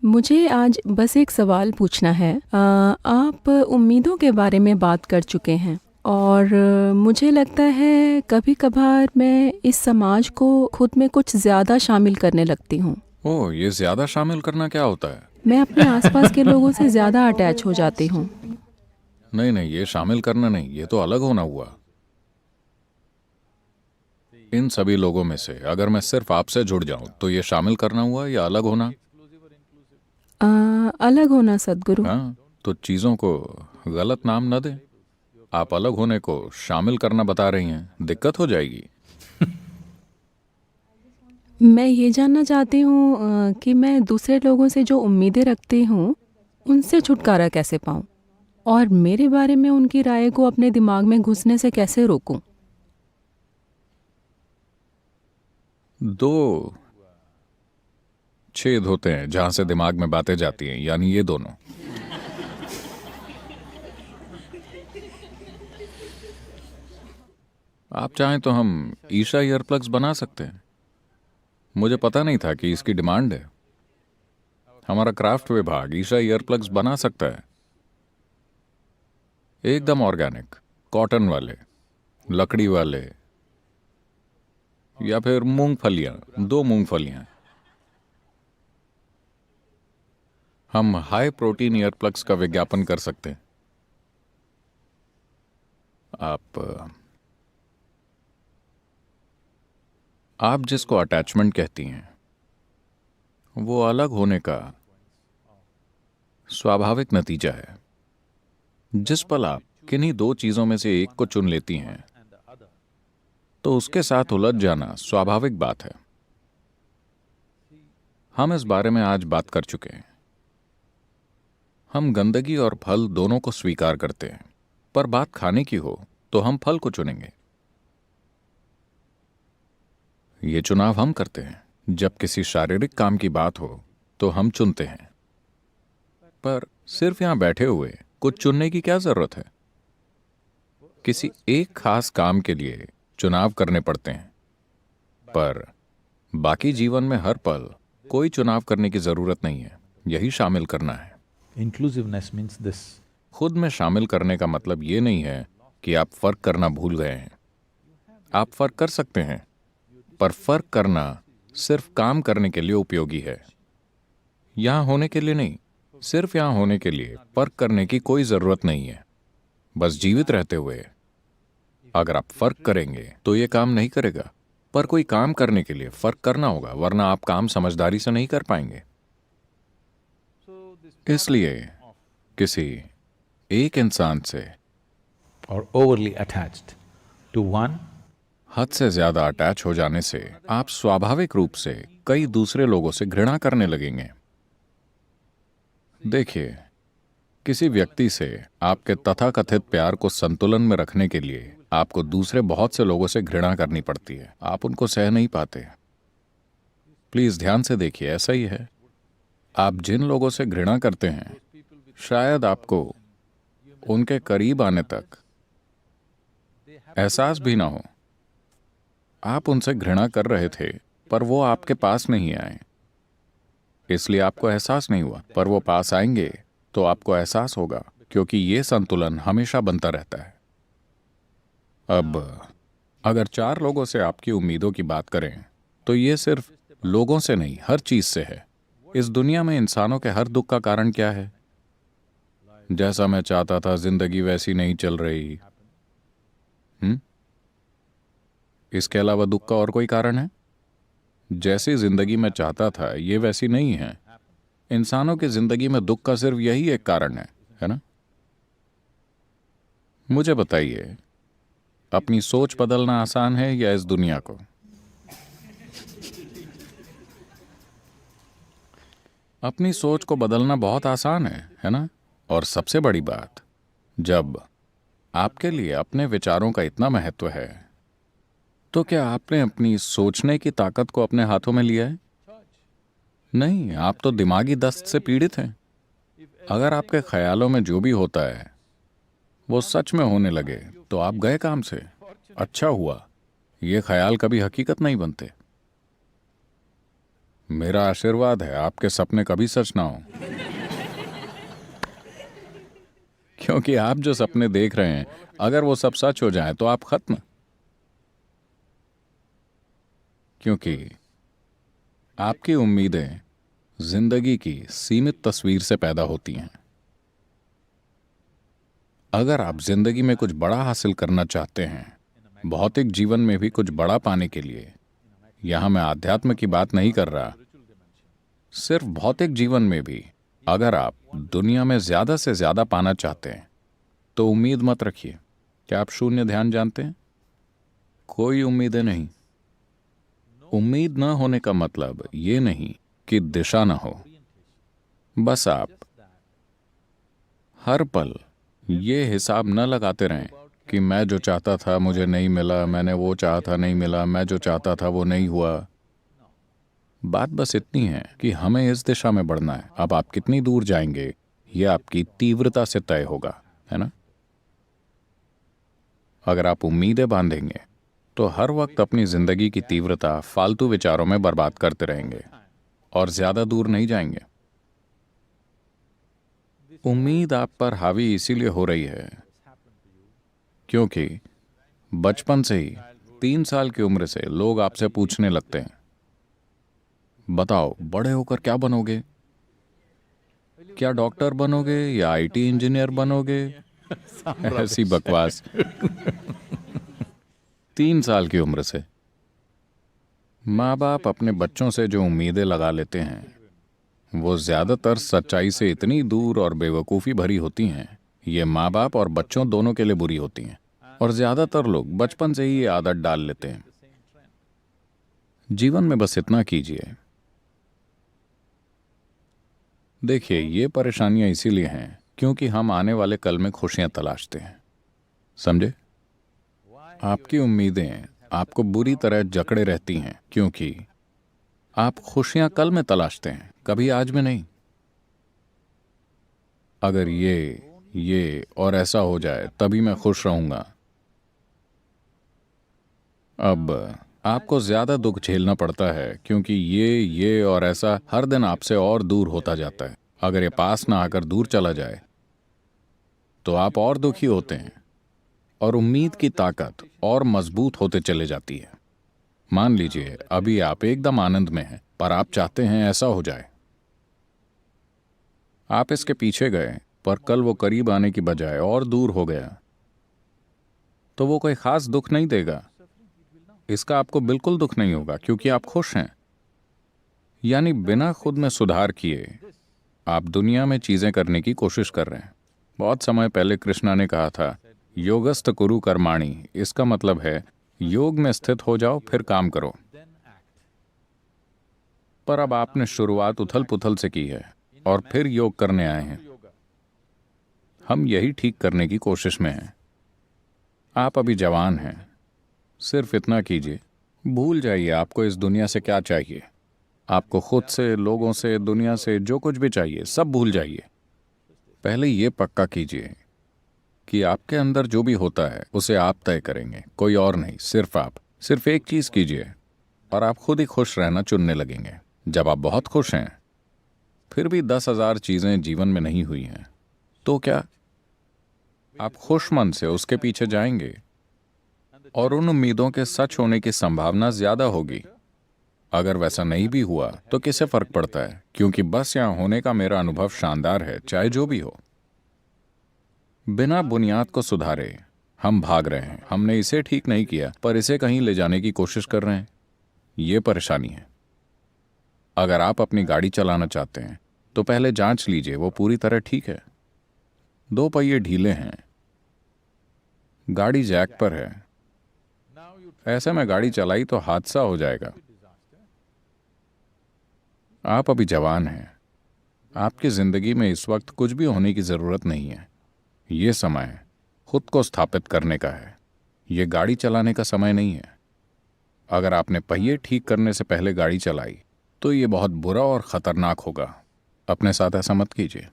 मुझे आज बस एक सवाल पूछना है। आप उम्मीदों के बारे में बात कर चुके हैं और मुझे लगता है कभी-कभार मैं इस समाज को खुद में कुछ ज़्यादा शामिल करने लगती हूँ। ओह, ये ज्यादा शामिल करना क्या होता है? मैं अपने आसपास के लोगों से ज़्यादा अटैच हो जाती हूँ। नहीं नहीं, ये शामिल करना नहीं, ये तो अलग होना हुआ। इन सभी लोगों में से अगर मैं सिर्फ आपसे जुड़ जाऊं तो ये शामिल करना हुआ या अलग होना? अ, अलग होना सद्गुरु। हाँ, तो चीजों को गलत नाम न दें। आप अलग होने को शामिल करना बता रही हैं, दिक्कत हो जाएगी। मैं ये जानना चाहती हूँ कि मैं दूसरे लोगों से जो उम्मीदें रखती हूँ, उनसे छुटकारा कैसे पाऊँ? और मेरे बारे में उनकी राय को अपने दिमाग में घुसने से कैसे रोकूँ? दो छेद होते हैं जहां से दिमाग में बातें जाती हैं, यानी ये दोनों। आप चाहें तो हम ईशा ईयरप्लग्स बना सकते हैं। मुझे पता नहीं था कि इसकी डिमांड है। हमारा क्राफ्ट विभाग ईशा ईयरप्लग्स बना सकता है, एकदम ऑर्गेनिक, कॉटन वाले, लकड़ी वाले, या फिर मूंगफलियां, दो मूंगफलियां। हम हाई प्रोटीन ईयरप्लग्स का विज्ञापन कर सकते हैं। आप आप जिसको अटैचमेंट कहती हैं, वो अलग होने का स्वाभाविक नतीजा है। जिस पल आप किन्हीं दो चीजों में से एक को चुन लेती हैं, तो उसके साथ उलझ जाना स्वाभाविक बात है। हम इस बारे में आज बात कर चुके हैं। हम गंदगी और फल दोनों को स्वीकार करते हैं, पर बात खाने की हो तो हम फल को चुनेंगे। ये चुनाव हम करते हैं। जब किसी शारीरिक काम की बात हो तो हम चुनते हैं, पर सिर्फ यहां बैठे हुए कुछ चुनने की क्या जरूरत है? किसी एक खास काम के लिए चुनाव करने पड़ते हैं, पर बाकी जीवन में हर पल कोई चुनाव करने की जरूरत नहीं है। यही शामिल करना है। Inclusiveness means this. खुद में शामिल करने का मतलब ये नहीं है कि आप फर्क करना भूल गए हैं। आप फर्क कर सकते हैं, पर फर्क करना सिर्फ काम करने के लिए उपयोगी है, यहां होने के लिए नहीं। सिर्फ यहां होने के लिए फर्क करने की कोई जरूरत नहीं है। बस जीवित रहते हुए अगर आप फर्क करेंगे तो ये काम नहीं करेगा। पर कोई काम करने के लिए फर्क करना होगा, वरना आप काम समझदारी से नहीं कर पाएंगे। इसलिए किसी एक इंसान से Or overly attached to one. हद से ज्यादा अटैच हो जाने से आप स्वाभाविक रूप से कई दूसरे लोगों से घृणा करने लगेंगे। देखिए, किसी व्यक्ति से आपके तथाकथित प्यार को संतुलन में रखने के लिए आपको दूसरे बहुत से लोगों से घृणा करनी पड़ती है। आप उनको सह नहीं पाते। प्लीज ध्यान से देखिए, ऐसा ही है। आप जिन लोगों से घृणा करते हैं, शायद आपको उनके करीब आने तक एहसास भी ना हो। आप उनसे घृणा कर रहे थे, पर वो आपके पास नहीं आए, इसलिए आपको एहसास नहीं हुआ। पर वो पास आएंगे तो आपको एहसास होगा, क्योंकि ये संतुलन हमेशा बनता रहता है। अब अगर चार लोगों से आपकी उम्मीदों की बात करें, तो ये सिर्फ लोगों से नहीं, हर चीज से है। इस दुनिया में इंसानों के हर दुख का कारण क्या है? जैसा मैं चाहता था जिंदगी वैसी नहीं चल रही। हम्म इसके अलावा दुख का और कोई कारण है? जैसी जिंदगी मैं चाहता था ये वैसी नहीं है। इंसानों की जिंदगी में दुख का सिर्फ यही एक कारण है ना? मुझे बताइए, अपनी सोच बदलना आसान है या इस दुनिया को? अपनी सोच को बदलना बहुत आसान है ना? और सबसे बड़ी बात, जब आपके लिए अपने विचारों का इतना महत्व है, तो क्या आपने अपनी सोचने की ताकत को अपने हाथों में लिया है? नहीं, आप तो दिमागी दस्त से पीड़ित हैं। अगर आपके ख्यालों में जो भी होता है वो सच में होने लगे तो आप गए काम से। अच्छा हुआ, ये ख्याल कभी हकीकत नहीं बनते। मेरा आशीर्वाद है आपके सपने कभी सच ना हो, क्योंकि आप जो सपने देख रहे हैं अगर वो सब सच हो जाए तो आप खत्म। क्योंकि आपकी उम्मीदें जिंदगी की सीमित तस्वीर से पैदा होती हैं। अगर आप जिंदगी में कुछ बड़ा हासिल करना चाहते हैं, भौतिक जीवन में भी कुछ बड़ा पाने के लिए, यहां मैं आध्यात्म की बात नहीं कर रहा, सिर्फ भौतिक जीवन में भी अगर आप दुनिया में ज्यादा से ज्यादा पाना चाहते हैं तो उम्मीद मत रखिए। क्या आप शून्य ध्यान जानते हैं? कोई उम्मीदें नहीं। उम्मीद न होने का मतलब ये नहीं कि दिशा न हो, बस आप हर पल ये हिसाब न लगाते रहें कि मैं जो चाहता था मुझे नहीं मिला, मैंने वो चाहा था नहीं मिला, मैं जो चाहता था वो नहीं हुआ। बात बस इतनी है कि हमें इस दिशा में बढ़ना है। अब आप कितनी दूर जाएंगे ये आपकी तीव्रता से तय होगा, है ना? अगर आप उम्मीदें बांधेंगे तो हर वक्त अपनी जिंदगी की तीव्रता फालतू विचारों में बर्बाद करते रहेंगे और ज्यादा दूर नहीं जाएंगे। उम्मीद आप पर हावी इसीलिए हो रही है क्योंकि बचपन से ही 3 साल की उम्र से लोग आपसे पूछने लगते हैं, बताओ बड़े होकर क्या बनोगे? क्या डॉक्टर बनोगे या आईटी इंजीनियर बनोगे? ऐसी बकवास। 3 साल की उम्र से माँ बाप अपने बच्चों से जो उम्मीदें लगा लेते हैं वो ज्यादातर सच्चाई से इतनी दूर और बेवकूफ़ी भरी होती हैं। ये माँ बाप और बच्चों दोनों के लिए बुरी होती हैं और ज्यादातर लोग बचपन से ही ये आदत डाल लेते हैं। जीवन में बस इतना कीजिए। देखिए, ये परेशानियां इसीलिए हैं क्योंकि हम आने वाले कल में खुशियां तलाशते हैं, समझे? आपकी उम्मीदें आपको बुरी तरह जकड़े रहती हैं क्योंकि आप खुशियां कल में तलाशते हैं, कभी आज में नहीं। अगर ये और ऐसा हो जाए तभी मैं खुश रहूंगा। अब आपको ज्यादा दुख झेलना पड़ता है क्योंकि ये और ऐसा हर दिन आपसे और दूर होता जाता है। अगर ये पास ना आकर दूर चला जाए तो आप और दुखी होते हैं और उम्मीद की ताकत और मजबूत होते चले जाती है। मान लीजिए अभी आप एकदम आनंद में हैं पर आप चाहते हैं ऐसा हो जाए। आप इसके पीछे गए पर कल वो करीब आने की बजाय और दूर हो गया तो वो कोई खास दुख नहीं देगा। इसका आपको बिल्कुल दुख नहीं होगा क्योंकि आप खुश हैं। यानी बिना खुद में सुधार किए आप दुनिया में चीजें करने की कोशिश कर रहे हैं। बहुत समय पहले कृष्णा ने कहा था, योगस्थ कुरु कर्माणि। इसका मतलब है योग में स्थित हो जाओ फिर काम करो। पर अब आपने शुरुआत उथल पुथल से की है और फिर योग करने आए हैं। हम यही ठीक करने की कोशिश में हैं। आप अभी जवान हैं, सिर्फ इतना कीजिए, भूल जाइए आपको इस दुनिया से क्या चाहिए। आपको खुद से, लोगों से, दुनिया से जो कुछ भी चाहिए सब भूल जाइए। पहले ये पक्का कीजिए कि आपके अंदर जो भी होता है उसे आप तय करेंगे, कोई और नहीं, सिर्फ आप। सिर्फ एक चीज कीजिए और आप खुद ही खुश रहना चुनने लगेंगे। जब आप बहुत खुश हैं फिर भी 10,000 चीजें जीवन में नहीं हुई हैं तो क्या आप खुश मन से उसके पीछे जाएंगे और उन उम्मीदों के सच होने की संभावना ज्यादा होगी। अगर वैसा नहीं भी हुआ तो किसे फर्क पड़ता है, क्योंकि बस यहां होने का मेरा अनुभव शानदार है, चाहे जो भी हो। बिना बुनियाद को सुधारे हम भाग रहे हैं। हमने इसे ठीक नहीं किया पर इसे कहीं ले जाने की कोशिश कर रहे हैं। ये परेशानी है। अगर आप अपनी गाड़ी चलाना चाहते हैं तो पहले जांच लीजिए वो पूरी तरह ठीक है। 2 पहिए ढीले हैं, गाड़ी जैक पर है, ऐसे में गाड़ी चलाई तो हादसा हो जाएगा। आप अभी जवान हैं, आपकी जिंदगी में इस वक्त कुछ भी होने की जरूरत नहीं है। ये समय खुद को स्थापित करने का है, ये गाड़ी चलाने का समय नहीं है। अगर आपने पहिए ठीक करने से पहले गाड़ी चलाई तो ये बहुत बुरा और खतरनाक होगा। अपने साथ ऐसा मत कीजिए।